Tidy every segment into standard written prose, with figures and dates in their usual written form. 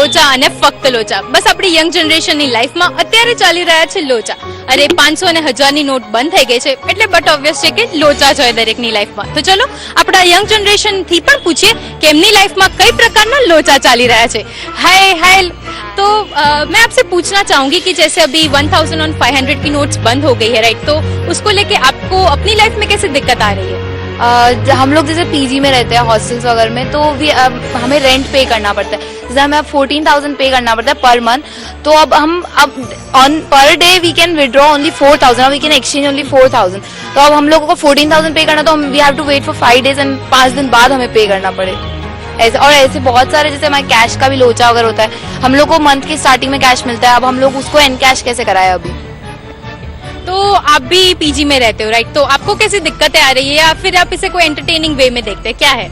લોચા અને ફક્ત લોચા. બસ આપણી યંગ જનરેશનની લાઈફમાં અત્યારે ચાલી રહ્યા છે લોચા. અરે 500 અને 1000ની નોટ બંધ થઈ ગઈ છે એટલે બટ ઓબ્વિયસ છે કે લોચા જ હોય દરેકની લાઈફમાં. તો ચલો આપણા યંગ જનરેશન થી પણ પૂછીએ કે એમની લાઈફમાં કઈ પ્રકારના लोचा चाली रहा है. हाय हाय. तो मैं आपसे पूछना चाहूंगी कि जैसे अभी 1000 और 500 की नोट्स बंद हो गई है, राइट, तो उसको लेके आपको अपनी लाइफ में कैसे दिक्कत आ रही है? हम लोग जैसे पीजी में रहते हैं, हॉस्टल्स वगैरह में, तो भी हमें रेंट पे करना पड़ता है. जैसे हमें अब 14,000 पे करना पड़ता है पर मंथ. तो अब on per day we can withdraw only 4,000 और वी कैन एक्सचेंज ओनली 4,000. तो अब हम लोगों को 14,000 पे करना, तो हम we have to wait for 5 days and 5 दिन बाद हमें पे करना पड़े. ऐसे और ऐसे बहुत सारे, जैसे हमारे कैश का भी लोचा वगैरह होता है. हम लोग को मंथ की स्टार्टिंग में कैश मिलता है, अब हम लोग उसको एन कैश कैसे कराए अभी. तो आप भी पीजी में रहते हो, राइट, तो आपको कैसी दिक्कतें आ रही है या फिर आप इसे कोई एंटरटेनिंग वे में देखते हैं, क्या है?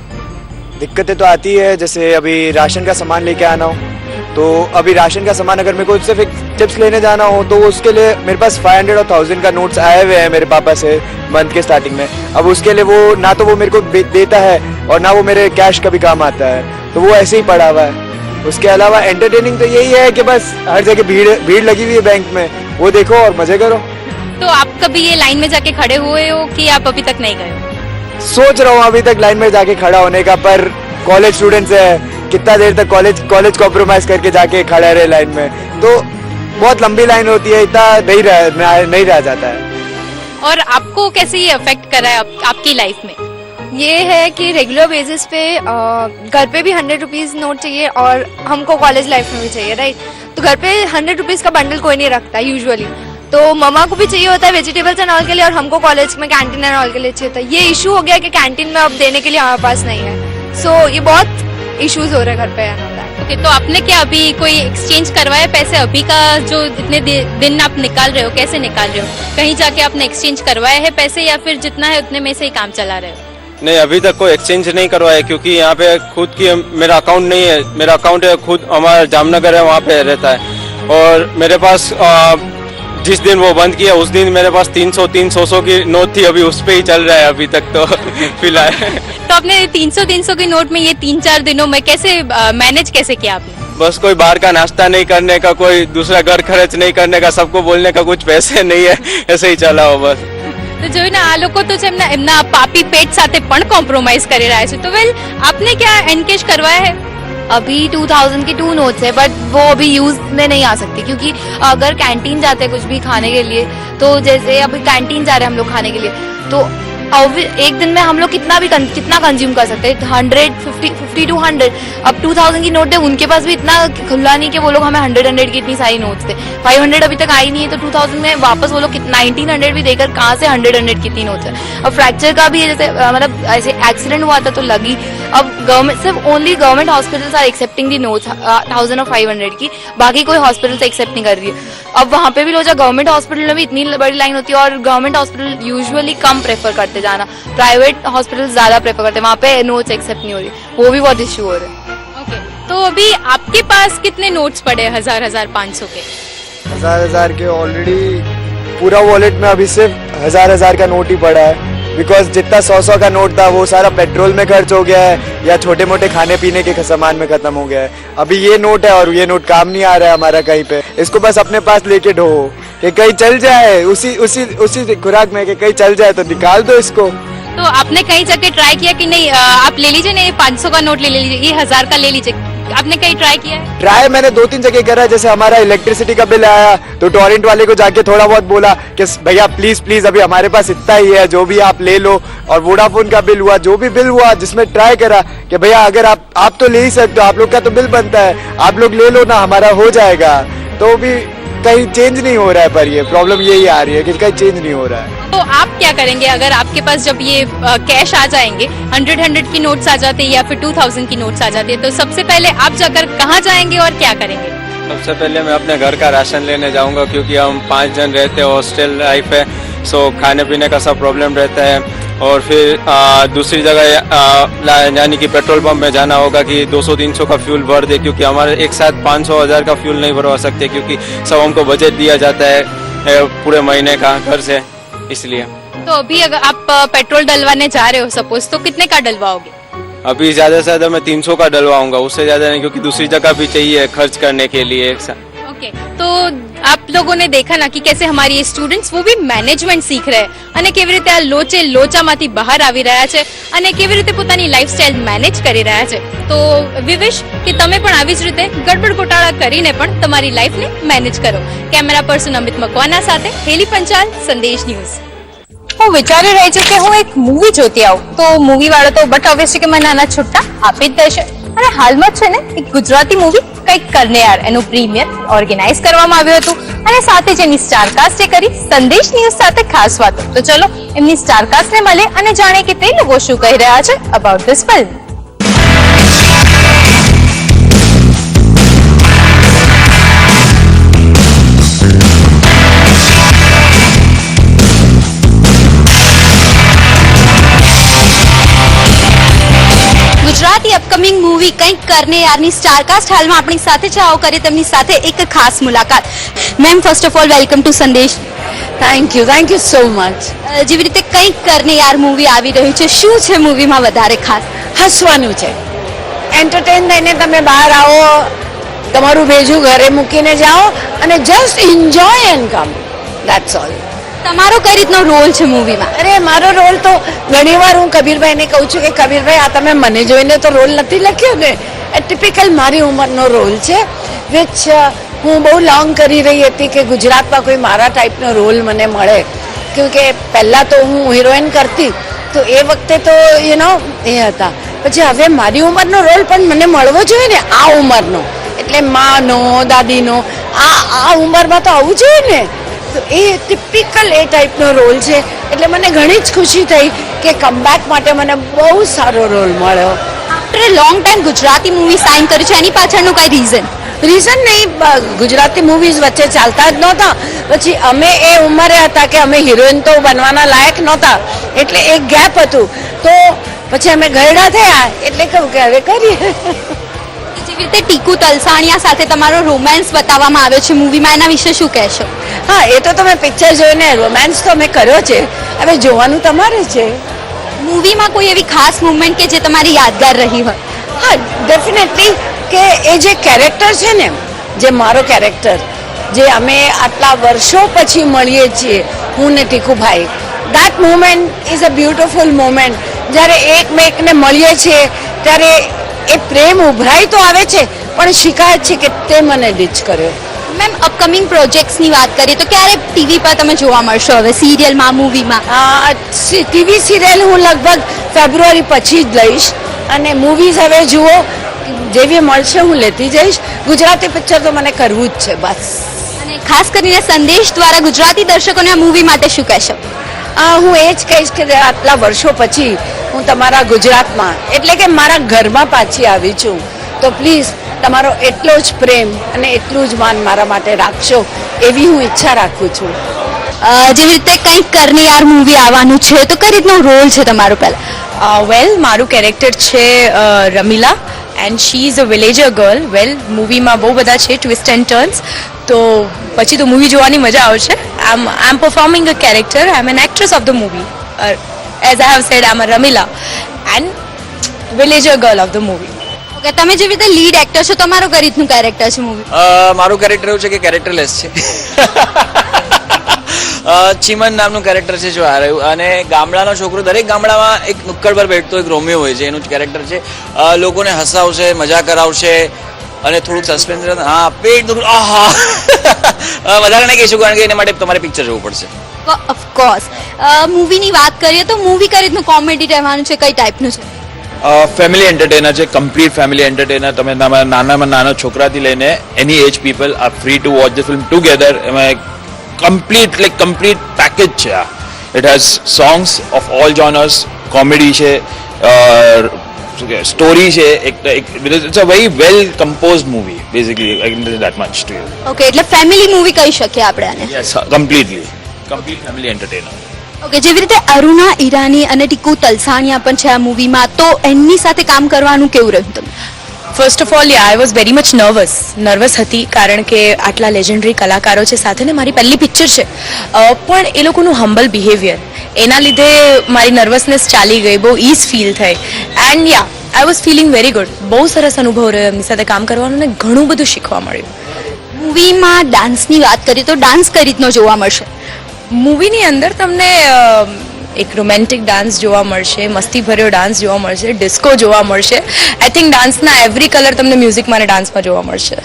दिक्कतें तो आती है, जैसे अभी राशन का सामान लेके आना हो, तो अभी राशन का सामान अगर मेरे को सिर्फ एक टिप्स लेने जाना हो तो उसके लिए मेरे पास 500 और 1000 का नोट्स आए हुए हैं मेरे पापा से मंथ के स्टार्टिंग में. अब उसके लिए वो ना तो वो मेरे को देता है और ना वो मेरे कैश का भी काम आता है, तो वो ऐसे ही पड़ा हुआ है. उसके अलावा एंटरटेनिंग तो यही है कि बस हर जगह भीड़ लगी हुई है बैंक में, वो देखो और मजे करो. तो आप कभी ये लाइन में जाके खड़े हुए हो कि आप अभी तक नहीं गए हो? सोच रहा हूँ अभी तक लाइन में जाके खड़ा होने का, पर कॉलेज स्टूडेंट्स है, कितना देर तक कॉलेज कॉम्प्रोमाइज करके जाके खड़ा रहे लाइन में, तो बहुत लंबी लाइन होती है, इतना नहीं रह जाता है. और आपको कैसे ये अफेक्ट करा है आपकी लाइफ में? ये है कि रेगुलर बेसिस पे घर पे भी 100 रुपीज नोट चाहिए और हमको कॉलेज लाइफ में भी चाहिए, राइट. तो घर पे 100 रुपीज का बंडल कोई नहीं रखता यूजुअली, तो मम्मा को भी चाहिए होता है वेजिटेबल्स एंड ऑल के लिए, और हमको कॉलेज में कैंटीन एंड ऑल के लिए चाहिए होता है. ये इशू हो गया कि कैंटीन में अब देने के लिए हमारे पास नहीं है, सो ये बहुत इश्यूज हो रहे हैं घर पे. ओके, तो आपने क्या अभी कोई एक्सचेंज करवाया पैसे अभी का, जो इतने दिन आप निकाल रहे हो, कैसे निकाल रहे हो? कहीं जाके आपने एक्सचेंज करवाया है पैसे या फिर जितना है उतने में से ही काम चला रहे हो? नहीं, अभी तक कोई एक्सचेंज नहीं करवाया, क्योंकि यहाँ पे खुद की मेरा अकाउंट नहीं है. मेरा अकाउंट है खुद हमारा जामनगर है, वहाँ पे रहता है. और मेरे पास जिस दिन वो बंद किया उस दिन मेरे पास 300 की नोट थी, अभी उस पे ही चल रहा है अभी तक तो फिलहाल. तो आपने 300 की नोट में ये 3-4 दिनों में कैसे मैनेज कैसे किया आपने? बस कोई बाहर का नाश्ता नहीं करने का, कोई दूसरा घर खर्च नहीं करने का, सबको बोलने का कुछ पैसे नहीं है, ऐसे ही चला हो बस. તો જોયું ને, આ લોકો તો છે એમના પાપી પેટ સાથે પણ કોમ્પ્રોમાઇઝ કરી રહ્યા છે. તો વેલ, आपने क्या एनकेश करवाया है? अभी 2000 की 2 नोट्स है, बट वो अभी यूज में नहीं आ सकती, क्योंकि अगर कैंटीन जाते हैं कुछ भी खाने के लिए, तो जैसे अभी कैंटीन जा रहे हैं हम लोग खाने के लिए, तो एक दिन में हम लोग कितना कंज्यूम कर सकते हैं, 50 to 100. अब 2000 की नोट है, उनके पास भी इतना खुला नहीं कि वो लोग हमें 100 की इतनी सारी नोट्स थे. 500 अभी तक आई नहीं है, तो 2000 में वापस वो लोग 1900 भी देकर कहाँ से 100 की इतनी नोट्स है. अब फ्रैक्चर का भी है, जैसे मतलब ऐसे एक्सीडेंट हुआ था तो लगी. अब गवर्नमेंट सिर्फ only government hospitals are accepting the notes 1000 और 500 की, बाकी कोई हॉस्पिटल एक्सेप्ट नहीं कर रही है. अब वहाँ पे भी लोचा, गवर्नमेंट हॉस्पिटल में भी इतनी बड़ी लाइन होती है, और गवर्नमेंट हॉस्पिटल यूजुअली कम प्रेफर करते जाना, प्राइवेट हॉस्पिटल ज्यादा प्रेफर करते हैं, वहाँ पे नोट्स एक्सेप्ट नहीं हो रही, वो भी बहुत इश्यू हो रहे हैं. ओके, तो अभी आपके पास कितने नोट्स पड़े 1000, 500 के? 1000 के ऑलरेडी पूरा वॉलेट में अभी सिर्फ 1000 का नोट ही पड़ा है, बिकॉज जितना 100 का नोट था वो सारा पेट्रोल में खर्च हो गया है या छोटे मोटे खाने पीने के सामान में खत्म हो गया है. अभी ये नोट है और ये नोट काम नहीं आ रहा है हमारा कहीं पे. इसको बस अपने पास लेके ढो कि कहीं चल जाए, उसी खुराक में कि कहीं चल जाए तो निकाल दो इसको. तो आपने कहीं जाके ट्राई किया कि नहीं आप ले लीजिए, नहीं 500 का नोट ले लीजिए, ये 1000 का ले लीजिए, आपने कहीं ट्राई किया है? ट्राई मैंने 2-3 जगह करा है. जैसे हमारा इलेक्ट्रिसिटी का बिल आया तो टोरेंट वाले को जाके थोड़ा बहुत बोला कि भैया प्लीज अभी हमारे पास इतना ही है, जो भी आप ले लो. और वोडाफोन का बिल हुआ, जो भी बिल हुआ, जिसमें ट्राई करा कि भैया अगर आप तो ले ही सकते हो, आप लोग का तो बिल बनता है, आप लोग ले लो ना, हमारा हो जाएगा. तो भी कहीं चेंज नहीं हो रहा है, पर ये प्रॉब्लम यही आ रही है कि कहीं चेंज नहीं हो रहा है. तो आप क्या करेंगे अगर आपके पास जब ये कैश आ जाएंगे, 100 की नोट्स आ जाते हैं या फिर 2000 की नोट्स आ जाती है, तो सबसे पहले आप जाकर कहाँ जाएंगे और क्या करेंगे? सबसे पहले मैं अपने घर का राशन लेने जाऊंगा, क्योंकि हम 5 जन रहते हैं, हॉस्टल लाइफ है, सो खाने पीने का सब प्रॉब्लम रहता है. और फिर दूसरी जगह यानी कि पेट्रोल पंप में जाना होगा कि 200-300 का फ्यूल भर दे, क्योंकि हमारे एक साथ 500-1000 का फ्यूल नहीं भरवा सकते, क्योंकि सब हमको बजट दिया जाता है पूरे महीने का घर से, इसलिए. तो अभी अगर आप पेट्रोल डलवाने जा रहे हो सपोज, तो कितने का डलवाओगे? अभी ज़्यादा से ज़्यादा मैं 300 का डलवाऊंगा, उससे ज़्यादा नहीं, क्योंकि दूसरी जगह भी चाहिए खर्च करने के लिए एक साथ। ઓકે, તો આપ લોગોને દેખા ના કે कैसे हमारी સ્ટુડન્ટ્સ वो भी મેનેજમેન્ટ શીખ રહે અને કેવી રીતે આ લોચામાંથી બહાર આવી રહ્યા છે અને કેવી રીતે પોતાની લાઈફસ્ટાઈલ મેનેજ કરી રહ્યા છે. તો વી વિશ કે તમે પણ આવી જ રીતે ગડબડ ગોટાળા કરીને પણ તમારી લાઈફને મેનેજ કરો. કેમેરા પર્સન અમિત મકવાના સાથે હેલી પંચાલ, સંદેશ ન્યૂઝ. હું વિચારી રહી છું કે હું એક મૂવી જોતી આવું, તો મૂવી વાળો તો બટ ઓબ્વિયસ છે કે મને આના છૂટા આપી જ દેશે. અને હાલમાં જ છે ને એક ગુજરાતી મૂવી કંઈક કરને યાર એનું પ્રીમિયર ઓર્ગેનાઇઝ કરવામાં આવ્યું હતું અને સાથે જ એની સ્ટારકાસ્ટે કરી સંદેશ ન્યૂઝ સાથે ખાસ વાતો. તો ચલો એમની સ્ટારકાસ્ટને મળે અને જાણે કે તે લોકો શું કહી રહ્યા છે about this film. Gujarati upcoming movie કંઈક કરને યારની સ્ટારકાસ્ટ હાલમાં આપણી સાથે છે. આવો કરીએ તેમની સાથે એક ખાસ મુલાકાત. Ma'am, first of all welcome to Sandesh. Thank you so much. જેવી રીતે કંઈક કરને યાર મૂવી આવી રહ્યું છે, શું છે મૂવીમાં વધારે ખાસ? હસવાનું છે, એન્ટરટેન થઈને તમે બહાર આવો, તમારું ભેજું ઘરે મૂકીને જાઓ અને just enjoy and come, that's all. તમારો કઈ રીતનો રોલ છે મૂવીમાં? અરે મારો રોલ તો ઘણીવાર હું કબીરભાઈને કહું છું કે કબીરભાઈ આ તમે મને જોઈને તો રોલ નથી લખ્યો ને. એ ટિપિકલ મારી ઉંમરનો રોલ છે, વિચ હું બહુ લોંગ કરી રહી હતી કે ગુજરાતમાં કોઈ મારા ટાઈપનો રોલ મને મળે. કેમકે પહેલાં તો હું હિરોઈન કરતી, તો એ વખતે તો યુ નો એ હતા. પછી હવે મારી ઉંમરનો રોલ પણ મને મળવો જોઈએ ને, આ ઉંમરનો, એટલે માનો દાદીનો, આ ઉંમરમાં તો આવવું જોઈએ ને. તો એ ટિપિકલ એ ટાઈપનો રોલ છે, એટલે મને ઘણી જ ખુશી થઈ કે કમબેક માટે મને બહુ સારો રોલ મળ્યો. After long time Gujarati movie sign કરી છે, એની પાછળનું કઈ રીઝન નહીં, ગુજરાતી મૂવીઝ વચ્ચે ચાલતા જ નહોતા. પછી અમે એ ઉંમરે હતા કે અમે હિરોઈન તો બનવાના લાયક નહોતા, એટલે એક ગેપ હતું. તો પછી અમે ગયડા થયા, એટલે કહું કે હવે કરીએ. જેવી રીતે ટીકુ તલસાણિયા સાથે તમારો રોમાન્સ બતાવવામાં આવ્યો છે મૂવીમાં, એના વિશે શું કહેશો? હા, એ તો તમે પિક્ચર જોઈને રોમાન્સ તો મેં કર્યો છે, હવે જોવાનું તમારે છે. મૂવીમાં કોઈ એવી ખાસ મુવમેન્ટ કે જે તમારી યાદગાર રહી હોય? હા, ડેફિનેટલી કે એ જે કેરેક્ટર છે ને, જે મારો કેરેક્ટર, જે અમે આટલા વર્ષો પછી મળીએ છીએ, હું ને Tikubhai, that moment is a beautiful moment. જ્યારે એકમેકને મળીએ છીએ ત્યારે એ પ્રેમ ઉભરાઈ તો આવે છે, પણ શિકાયત છે કે તે મને ડીચ કર્યો. મેમ, અપકમિંગ પ્રોજેક્ટ્સની વાત કરીએ તો ક્યારે ટીવી પર તમે જોવા મળશો હવે, સિરિયલમાં, મૂવીમાં? ટીવી સિરિયલ હું લગભગ ફેબ્રુઆરી પછી જ લઈશ, અને મૂવીઝ હવે જુઓ, જેવી મળશે હું લેતી જઈશ. ગુજરાતી પિક્ચર તો મને કરવું જ છે બસ. અને ખાસ કરીને સંદેશ દ્વારા ગુજરાતી દર્શકોને આ મૂવી માટે શું કહેશો? હું એ જ કહીશ કે આટલા વર્ષો પછી હું તમારા ગુજરાતમાં, એટલે કે મારા ઘરમાં પાછી આવી છું, તો પ્લીઝ તમારો એટલો જ પ્રેમ અને એટલું જ માન મારા માટે રાખશો, એવી હું ઈચ્છા રાખું છું. જેવી રીતે કંઈક કરને યાર મૂવી આવવાનું છે, તો કઈ રીતનો રોલ છે તમારો? પહેલા વેલ, મારું કેરેક્ટર છે Ramila, and she is a villager girl. Well, મૂવીમાં બહુ બધા છે ટ્વિસ્ટ એન્ડ ટર્ન્સ, તો પછી તો મૂવી જોવાની મજા આવશે. I am performing a character, I am an actress of the movie. As I have said, I am a Ramila and villager girl of the movie. Okay, તમે જેવી રીતે લીડ એક્ટર છો, તમારું કઈ રીતનું કેરેક્ટર છે મૂવી? મારું કેરેક્ટર એવું છે કે કેરેક્ટરલેસ છે. ચીમન નામનું કેરેક્ટર છે જો આ રહ્યું, અને ગામડાનો છોકરો, દરેક ગામડામાં એક નુક્કડ પર બેઠતો એક રોમિયો હોય છે, એનું જ કેરેક્ટર છે. લોકોને હસાવશે, મજા કરાવશે અને થોડુંક સસ્પેન્સ. હા, પેટ દુખ, આહા. વધારે નહીં કહીશું, કારણ કે એના માટે તમારે પિક્ચર જોવું પડશે. ઓફકોર્સ. મૂવીની વાત કરીએ તો મૂવી કઈ રીતનું કોમેડી રહેવાનું છે, કઈ ટાઈપનું છે? ફેમિલી એન્ટરટેનર છે, કમ્પ્લીટ ફેમિલી એન્ટરટેનર. તમે નાનામાં નાના છોકરાથી લઈને any age people are free to watch the film together. એમાં કમ્પ્લીટ પેકેજ છે આ. It has songs of all genres, comedy છે, સ્ટોરી છે, it's a very well composed movie basically. I can tell that much to you. Okay, એટલે family movie કહી શકીએ આપણે આને? Yes, complete family entertainer. Okay, જેવી રીતે અરુણા ઈરાની અને ટીકુ તલસાણિયા પણ છે આ મૂવીમાં, તો એમની સાથે કામ કરવાનું કેવું રહ્યું તમને? First of all, I was very much nervous હતી, કારણ કે આટલા લેજેન્ડરી કલાકારો છે સાથે, ને મારી પહેલી પિક્ચર છે. પણ એ લોકોનું હમ્બલ બિહેવિયર, એના લીધે મારી નર્વસનેસ ચાલી ગઈ, બહુ ઇઝ ફીલ થઈ. And I was feeling very good. બહુ સરસ અનુભવ રહ્યો એમની સાથે કામ કરવાનો ને ઘણું બધું શીખવા મળ્યું. મૂવીમાં ડાન્સની વાત કરીએ તો ડાન્સ કઈ રીતનો જોવા મળશે? મૂવીની અંદર તમને એક રોમેન્ટિક ડાન્સ જોવા મળશે, મસ્તી ભર્યો ડાન્સ જોવા મળશે, ડિસ્કો જોવા મળશે. આઈ થિંક ડાન્સના એવરી કલર તમને મ્યુઝિકમાં અને ડાન્સમાં જોવા મળશે.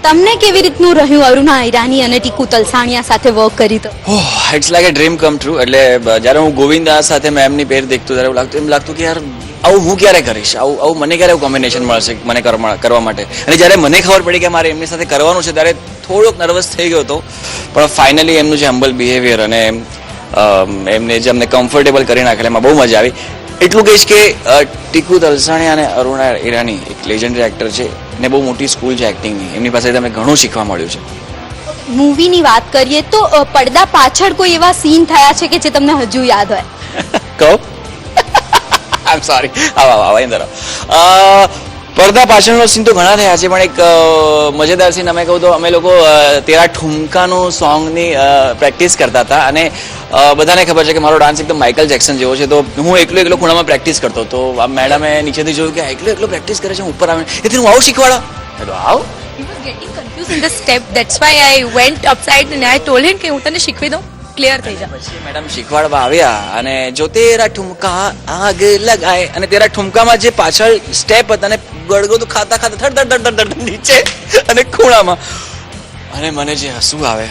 તમને કેવી રીતનું રહ્યું અરુણા ઈરાની અને ટીકુ તલસાણિયા સાથે વર્ક કરી તો? It's like a dream come true. એટલે જ્યારે હું ગોવિંદા સાથે મેં એમની પેર દેખતો ત્યારે એમ લાગતું કે યાર આવું હું ક્યારે કરીશ, આવું મને ક્યારે કોમ્બિનેશન મળશે મને કરવા માટે. અને જ્યારે મને ખબર પડી કે મારે એમની સાથે કરવાનું છે ત્યારે થોડોક નર્વસ થઈ ગયો હતો, પણ ફાઇનલી એમનું જે હમ્બલ બિહેવિયર અને એમને જે અમને કમ્ફર્ટેબલ કરી નાખેલા એમાં બહુ મજા આવી. એટલું કહીશ કે ટીકુ તલસાણિયા અને અરુણા ઈરાની એક લેજેન્ડરી એક્ટર છે ને બહુ મોટી સ્કૂલ છે એક્ટિંગની. એમની પાસેથી તમને ઘણું શીખવા મળ્યું છે. મૂવીની વાત કરીએ તો પડદા પાછળ કોઈ એવા સીન થયા છે કે જે તમને હજુ યાદ હોય? કહો. આઈ એમ સોરી. આવા અંદર પડદા પાછળનો સીન તો ઘણા થયા છે, પણ એક મજેદાર સીન અમે કહું તો અમે લોકો તેરા ઠુમકાનું સોંગની પ્રેક્ટિસ કરતા હતા. અને બધાને ખબર છે કે મારો ડાન્સ એકદમ માઇકલ જેક્સન જેવો છે, તો હું એકલો ખૂણામાં પ્રેક્ટિસ કરતો. તો આ મેડમે નીચેથી જોયું કે એકલો પ્રેક્ટિસ કરે છે, હું ઉપર આવે એથી હું આવું શીખવાડો. આવ He was getting confused in the step. That's why I went upside and I told him કે હું તને શીખવી દઉં, ક્લિયર થઈ જાય. પછી મેડમ શીખવાડવા આવ્યા અને જો તેરા ઠુમકા આગ લગાય અને તેરા ઠુમકામાં જે પાછળ સ્ટેપ હતા ને ગળગો તો ખાતા થડ નીચે અને ખૂણામાં, અને મને જે હસવું આવે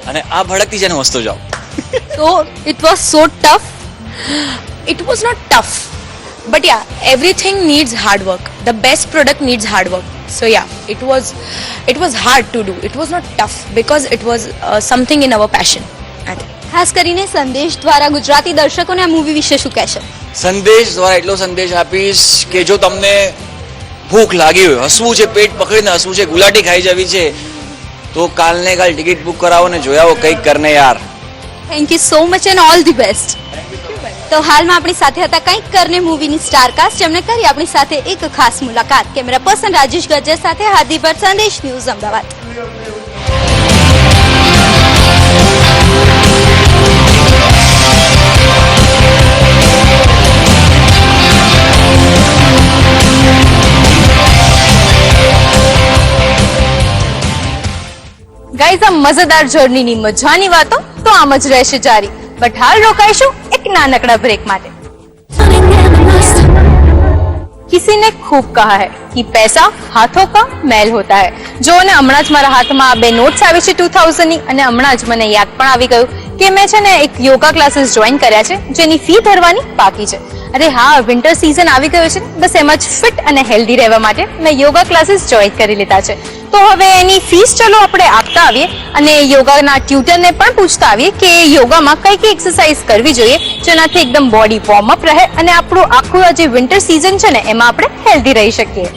અને આ ભડકતી જાય ને હસતો જાઓ. So it was so tough. It was not tough, but yeah, everything needs hard work. The best product needs hard work. So yeah, it was hard to do. It was not tough because it was something in our passion. I think. ખાસ કરીને સંદેશ દ્વારા ગુજરાતી દર્શકોને આ movie વિશે શું કહેશો? સંદેશ દ્વારા એટલો સંદેશ આપીશ કે જો તમને ભૂખ લાગી હોય, હસવું છે, પેટ પકડીને હસવું છે, ગુલાટી ખાઈ જવી છે, તો કાલને કાલ ટિકિટ બુક કરાવો ને જોઈ આવો કંઈક કરને યાર. Thank you so much and all the best. તો હાલમાં આપણી સાથે હતા કંઈક કરને મૂવીની સ્ટારકાસ્ટ, જેમણે કરી આપણી સાથે એક ખાસ મુલાકાત. કેમેરા પર્સન રાજેશ ગજ્જર સાથે હાર્દિક ભટ્ટ, સંદેશ ન્યૂઝ, અમદાવાદ. ગાઈઝ, આ મજેદાર જર્નીની મજાની વાતો તો આમ જ રહેશે જારી, બટ હાલ રોકાઈશું એક નાનકડા બ્રેક માટે. किसी ने खूब कहा है कि पैसा हाथों का मैल होता है. जो ने હમણાં જ મારા હાથમાં આ બે નોટ્સ આવી છે 2000 ની, અને હમણાં જ મને યાદ પણ આવી ગયું કે મેં છે ને એક યોગા ક્લાસીસ જોઈન કર્યા છે જેની ફી ભરવાની બાકી છે. અરે હા, વિન્ટર સીઝન આવી ગયો છે, બસ એમ જ ફિટ અને હેલ્ધી રહેવા માટે મેં યોગા ક્લાસીસ જોઈન કરી લીધા છે. તો હવે એની ફીસ ચલો આપણે આપતા આવીએ અને યોગાના ટ્યુટરને પણ પૂછતા આવીએ કે યોગામાં કઈ કઈ એક્સરસાઇઝ કરવી જોઈએ જેનાથી એકદમ બોડી વોર્મ અપ રહે અને આપણું આખું જે વિન્ટર સીઝન છે ને એમાં આપણે હેલ્ધી રહી શકીએ.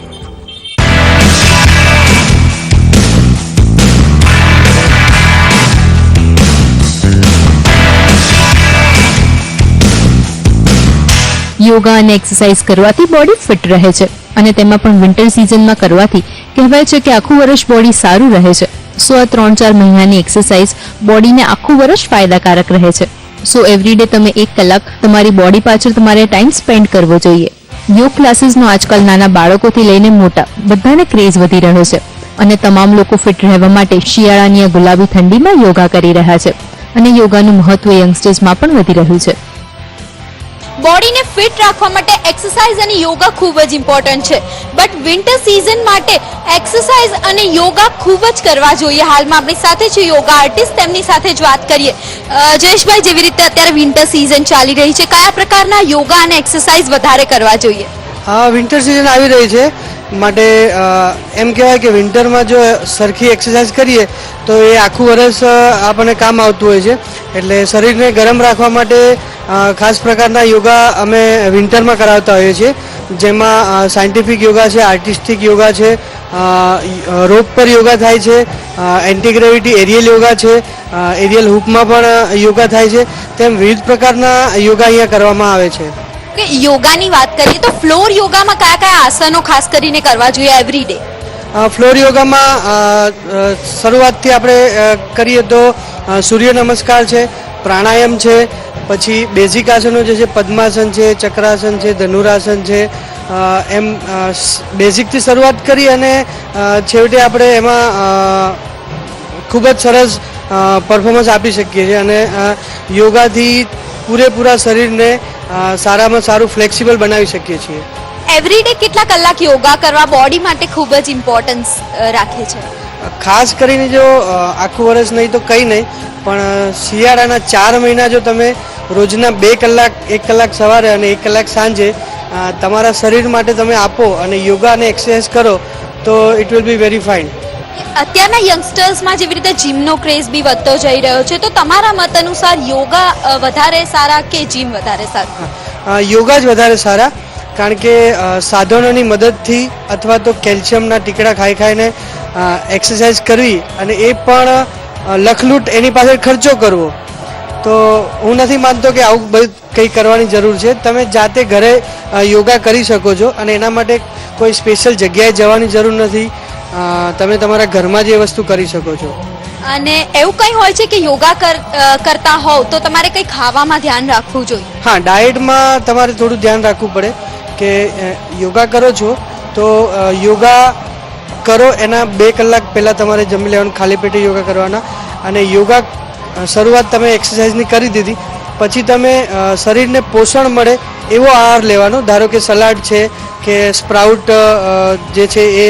યોગા અને એક્સરસાઇઝ કરવાથી બોડી ફિટ રહે છે, અને તેમાં પણ વિન્ટર સિઝનમાં કરવાથી કહેવાય છે કે આખું વર્ષ બોડી સારું રહે છે. સો આ 3-4 મહિનાની એક્સરસાઇઝ બોડીને આખું વર્ષ ફાયદાકારક રહે છે. સો એવરીડે તમે 1 કલાક તમારી બોડી પાછળ તમારે ટાઈમ સ્પેન્ડ કરવો જોઈએ. યોગ ક્લાસીસનો આજકાલ નાના બાળકોથી લઈને મોટા બધાને ક્રેઝ વધી રહ્યો છે, અને તમામ લોકો ફિટ રહેવા માટે શિયાળાની આ ગુલાબી ઠંડીમાં યોગા કરી રહ્યા છે, અને યોગાનું મહત્વ યંગસ્ટર્સમાં પણ વધી રહ્યું છે. બોડીને ફિટ રાખવા માટે એક્સરસાઇઝ અને યોગા ખૂબ જ ઇમ્પોર્ટન્ટ છે, બટ વિન્ટર સિઝન માટે એક્સરસાઇઝ અને યોગા ખૂબ જ કરવા જોઈએ. હાલમાં આપણી સાથે છે યોગા આર્ટિસ્ટ, તેમની સાથે જ વાત કરીએ. જયેશભાઈ, જેવી રીતે અત્યારે વિન્ટર સિઝન ચાલી રહી છે, કયા પ્રકારના યોગા અને એક્સરસાઇઝ વધારે કરવા જોઈએ? હા, વિન્ટર સિઝન આવી રહી છે માટે એમ કહેવાય કે વિન્ટરમાં જો સરખી એક્સરસાઇઝ કરીએ તો એ આખું વર્ષ આપણને કામ આવતું હોય છે. એટલે શરીરને ગરમ રાખવા માટે ખાસ પ્રકારના યોગા અમે વિન્ટરમાં કરાવતા હોઈએ છીએ, જેમાં સાયન્ટિફિક યોગા છે, આર્ટિસ્ટિક યોગા છે, રોપ પર યોગા થાય છે, એન્ટી ગ્રેવિટી એરિયલ યોગા છે, એરિયલ હૂપમાં પણ યોગા થાય છે. તેમ વિવિધ પ્રકારના યોગા અહીંયા કરવામાં આવે છે. યોગાની વાત કરીએ તો ફ્લોર યોગામાં કયા કયા આસનો ખાસ કરીને કરવા જોઈએ એવરીડે? ફ્લોર યોગામાં શરૂઆતથી આપણે કરીએ તો સૂર્ય નમસ્કાર છે, પ્રાણાયામ છે, પછી બેઝિક આસનો જે છે પદ્માસન છે, ચક્રાસન છે, ધનુરાસન છે, એમ બેઝિકથી શરૂઆત કરી અને છેવટે આપણે એમાં ખૂબ જ સરસ પરફોર્મન્સ આપી શકીએ છીએ અને યોગાથી પૂરેપૂરા શરીરને સારામાં સારું ફ્લેક્સિબલ બનાવી શકીએ છીએ. એવરીડે કેટલા કલાક યોગા કરવા બોડી માટે ખૂબ જ ઇમ્પોર્ટન્સ રાખે છે? ખાસ કરીને જો આખું વર્ષ નહીં તો કંઈ નહીં, પણ શિયાળાના 4 મહિના જો તમે રોજના 2 કલાક, 1 કલાક સવારે અને 1 કલાક સાંજે તમારા શરીર માટે તમે આપો અને યોગા અને એક્સરસાઇઝ કરો તો it will be very fine. અત્યારના યંગસ્ટર્સમાં જેવી રીતે જીમનો ક્રેઝ બી વધતો જઈ રહ્યો છે, તો તમારા મત અનુસાર યોગા વધારે સારા કે જીમ વધારે સારું? યોગા જ વધારે સારા, કારણ કે સાધનોની મદદથી અથવા તો કેલ્શિયમના ટીકડા ખાઈને એક્સરસાઇઝ કરવી અને એ પણ લખલૂટ એની પાછળ ખર્ચો કરવો, તો હું નથી માનતો કે આવું બધું કંઈ કરવાની જરૂર છે. તમે જાતે ઘરે યોગા કરી શકો છો અને એના માટે કોઈ સ્પેશિયલ જગ્યાએ જવાની જરૂર નથી. તમે તમારા ઘરમાં જ એ વસ્તુ કરી શકો છો. અને એવું કંઈ હોય છે કે યોગા કરતા હોવ તો તમારે કંઈ ખાવામાં ધ્યાન રાખવું જોઈએ? હા, ડાયટમાં તમારે થોડું ધ્યાન રાખવું પડે કે યોગા કરો છો તો યોગા કરો એના 2 કલાક પહેલાં તમારે જમી લેવાનું, ખાલી પેટે યોગા કરવાના. અને યોગા શરૂઆત તમે એક્સરસાઇઝની કરી દીધી પછી તમે શરીરને પોષણ મળે એવો આહાર લેવાનો. ધારો કે સલાડ છે કે સ્પ્રાઉટ જે છે એ,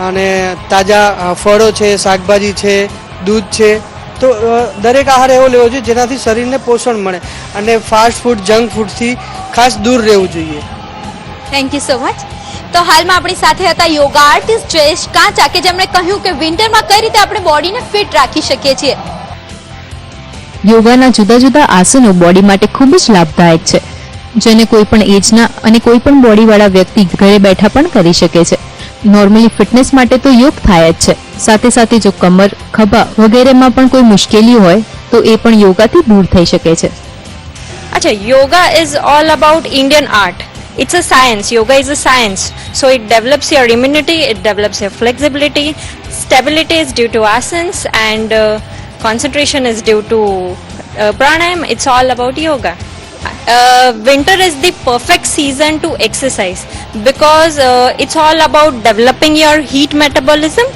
અને તાજા ફળો છે, શાકભાજી છે, દૂધ છે, તો દરેક આહાર એવો લેવો જોઈએ જેનાથી શરીરને પોષણ મળે અને ફાસ્ટ ફૂડ, જંક ફૂડથી ખાસ દૂર રહેવું જોઈએ. Thank you so much. તો હાલમાં આપણી સાથે હતા યોગા આર્ટિસ્ટ જયેશ કાંચા, કે જેમણે કહ્યું કે વિન્ટરમાં કઈ રીતે આપણે બોડીને ફિટ રાખી શકીએ છીએ. યોગાના જુદા જુદા આસનો બોડી માટે ખૂબ જ લાભદાયક છે, જેને કોઈ પણ એજના અને કોઈ પણ બોડીવાળા વ્યક્તિ ઘરે બેઠા પણ કરી શકે છે. નોર્મલી ફિટનેસ માટે તો યોગ થાય જ છે, સાથે સાથે જો કમર, ખભા વગેરેમાં પણ કોઈ મુશ્કેલી હોય તો એ પણ યોગાથી દૂર થઈ શકે છે. Acha, yoga is all about Indian art. It's a science. Yoga is a science. So it develops your immunity, it develops your flexibility. Stability is due to asanas and concentration is due to pranayam. It's all about yoga. Winter is the perfect season to exercise because it's all about developing your heat metabolism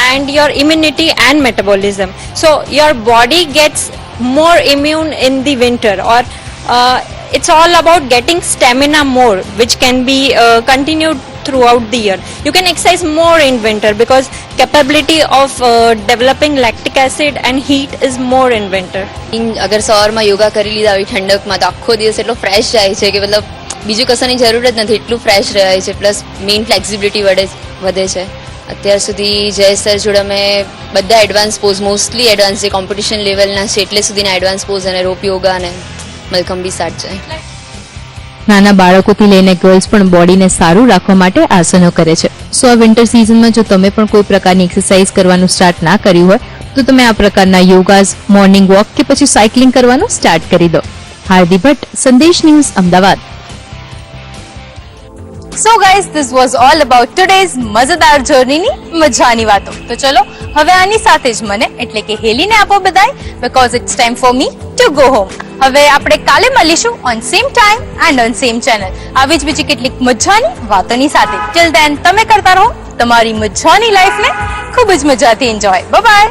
and your immunity and metabolism. So your body gets more immune in the winter, or it's all about getting stamina more, which can be continued throughout the year. You can exercise more in winter because capability of developing lactic acid and heat is more in winter. અગર સવારમાં યોગા કરી લીધા હોય ઠંડકમાં તો આખો દિવસ એટલો fresh જાય છે કે મતલબ બીજું કશાની જરૂર જ નથી, એટલું ફ્રેશ રહે છે. પ્લસ મેઇન ફ્લેક્સિબિલિટી વધે છે. અત્યાર સુધી જય સર જોડે અમે બધા એડવાન્સ પોઝ, મોસ્ટલી એડવાન્સ જે કોમ્પિટિશન લેવલના છે એટલે સુધીના એડવાન્સ પોઝ અને રોપ યોગા અને મલખંબી સ્ટાર્ટ છે. નાના બાળકોથી લઈને ગર્લ્સ પણ બોડીને સારું રાખવા માટે આસનો કરે છે. સો આ વિન્ટર સિઝનમાં જો તમે પણ કોઈ પ્રકારની એક્સરસાઇઝ કરવાનું સ્ટાર્ટ ના કર્યું હોય તો તમે આ પ્રકારના યોગાઝ, મોર્નિંગ વોક કે પછી સાયકલિંગ કરવાનું સ્ટાર્ટ કરી દો. હાર્દી ભટ્ટ, સંદેશ news, Ahmedabad. So guys, this was all about today's મજેદાર જર્નીની મજાની વાતો. તો ચલો હવે આની સાથે જ મને એટલે કે હેલીને આપો બધાય, because it's time for me to go home. હવે આપણે કાલે મળીશું on same time and on same channel, આવી જ બીજી કેટલીક મજાની વાતોની સાથે. ટિલ ધેન તમે કરતા રહો તમારી મજાની લાઈફને ખૂબ જ મજાથી એન્જોય. Bye bye.